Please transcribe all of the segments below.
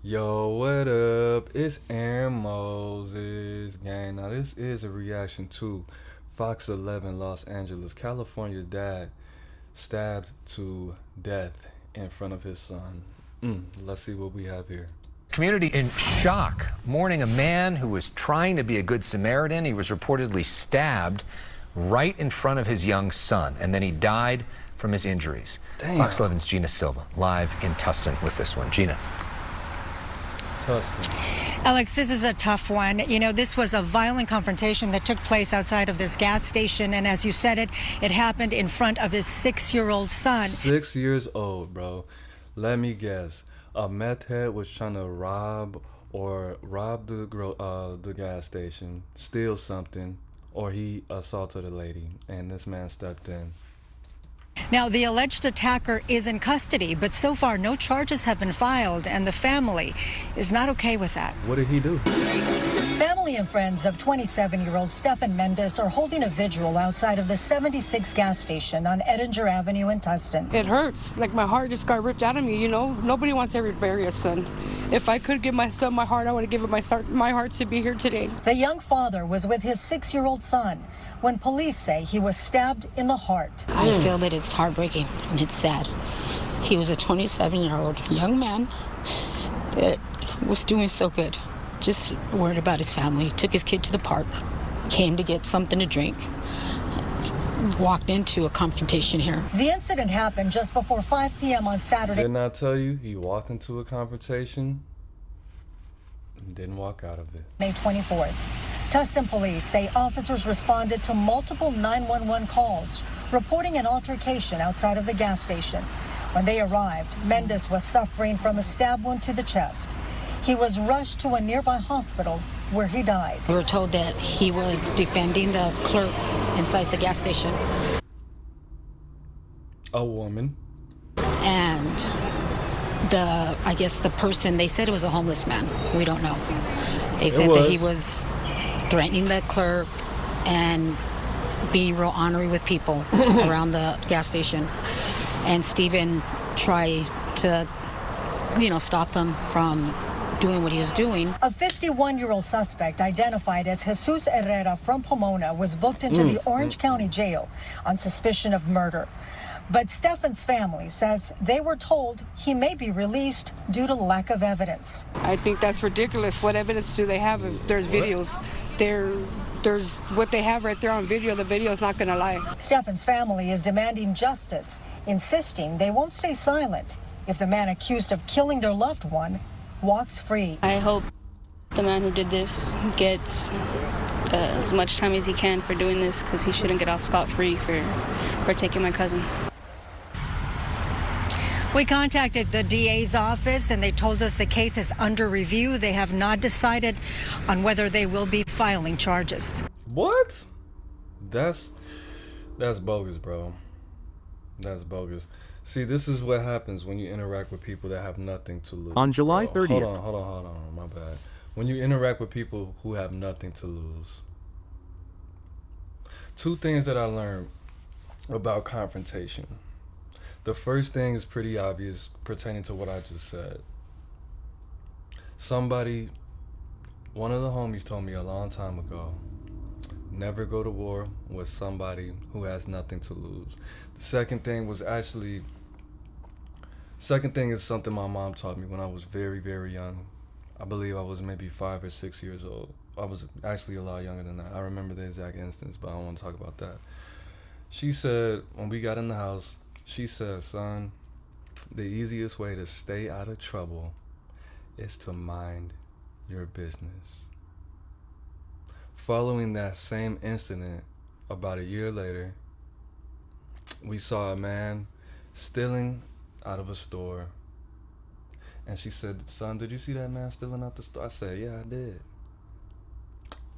Yo, what up? It's Aaron Moses, gang. Now, this is a reaction to Fox 11 Los Angeles, California dad stabbed to death in front of his son. Let's see what we have here. Community in shock, mourning a man who was trying to be a good Samaritan. He was reportedly stabbed right in front of his young son, and then he died from his injuries. Damn. Fox 11's Gina Silva, live in Tustin with this one. Gina. Alex, this is a tough one. You know, this was a violent confrontation that took place outside of this gas station. And as you said it happened in front of his 6-year-old son. 6 years old, bro. Let me guess. A meth head was trying to rob the gas station, steal something, or he assaulted a lady, and this man stepped in. Now, the alleged attacker is in custody, but so far no charges have been filed, and the family is not okay with that. What did he do? Family and friends of 27-year-old Stefan Mendes are holding a vigil outside of the 76 gas station on Edinger Avenue in Tustin. It hurts. Like my heart just got ripped out of me, you know? Nobody wants to bury a son. If I could give my son my heart, I would have given my heart to be here today. The young father was with his 6-year-old son when police say he was stabbed in the heart. I feel that it's heartbreaking and it's sad. He was a 27-year-old young man that was doing so good. Just worried about his family. Took his kid to the park, came to get something to drink, walked into a confrontation here. The incident happened just before 5 p.m. on Saturday. Didn't I tell you he walked into a confrontation and didn't walk out of it? May 24th. Tustin police say officers responded to multiple 911 calls reporting an altercation outside of the gas station. When they arrived, Mendes was suffering from a stab wound to the chest. He was rushed to a nearby hospital where he died. We were told that he was defending the clerk inside the gas station. A woman. And I guess the person, they said it was a homeless man. We don't know. They said that he was threatening the clerk and being real ornery with people around the gas station. And Steven tried to, stop him from doing what he was doing. A 51-year-old suspect identified as Jesus Herrera from Pomona was booked into the Orange County Jail on suspicion of murder. But Stefan's family says they were told he may be released due to lack of evidence. I think that's ridiculous. What evidence do they have if there's videos? There's what they have right there on video. The video is not going to lie. Stefan's family is demanding justice, insisting they won't stay silent if the man accused of killing their loved one walks free. I hope the man who did this gets as much time as he can for doing this, because he shouldn't get off scot-free for taking my cousin. We contacted the DA's office and they told us the case is under review. They have not decided on whether they will be filing charges. What? That's bogus, bro. That's bogus. See, this is what happens when you interact with people that have nothing to lose. On July 30th. Hold on, my bad. When you interact with people who have nothing to lose. Two things that I learned about confrontation. The first thing is pretty obvious pertaining to what I just said. One of the homies told me a long time ago, never go to war with somebody who has nothing to lose. The second thing is something my mom taught me when I was very, very young. I believe I was maybe 5 or 6 years old. I was actually a lot younger than that. I remember the exact instance, but I don't want to talk about that. She said, when we got in the house, she said, son, the easiest way to stay out of trouble is to mind your business. Following that same incident, about a year later, we saw a man stealing out of a store. And she said, son, did you see that man stealing out the store? I said, yeah, I did.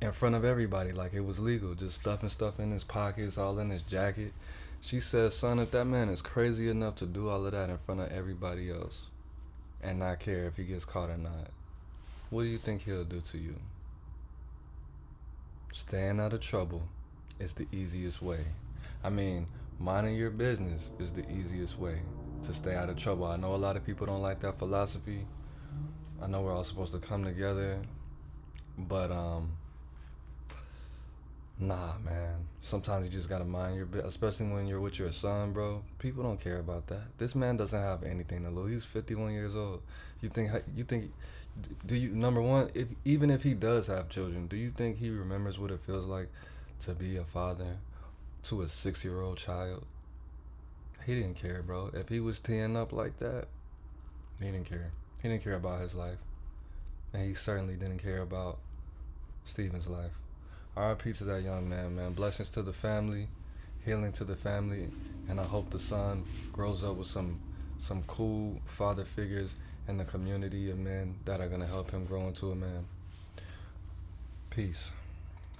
In front of everybody, like it was legal, just stuffing stuff in his pockets, all in his jacket. She said, son, if that man is crazy enough to do all of that in front of everybody else and not care if he gets caught or not, what do you think he'll do to you? Staying out of trouble is the easiest way. I mean, minding your business is the easiest way to stay out of trouble. I know a lot of people don't like that philosophy, I know we're all supposed to come together, but nah, man. Sometimes you just gotta mind your bit, especially when you're with your son, bro. People don't care about that. This man doesn't have anything to lose. He's 51 years old. You think, do you, number one, if even if he does have children, do you think he remembers what it feels like to be a father to a 6-year-old child? He didn't care, bro. If he was teeing up like that, he didn't care. He didn't care about his life. And he certainly didn't care about Stephen's life. RIP to that young man, man. Blessings to the family, healing to the family, and I hope the son grows up with some cool father figures in the community of men that are gonna help him grow into a man. Peace.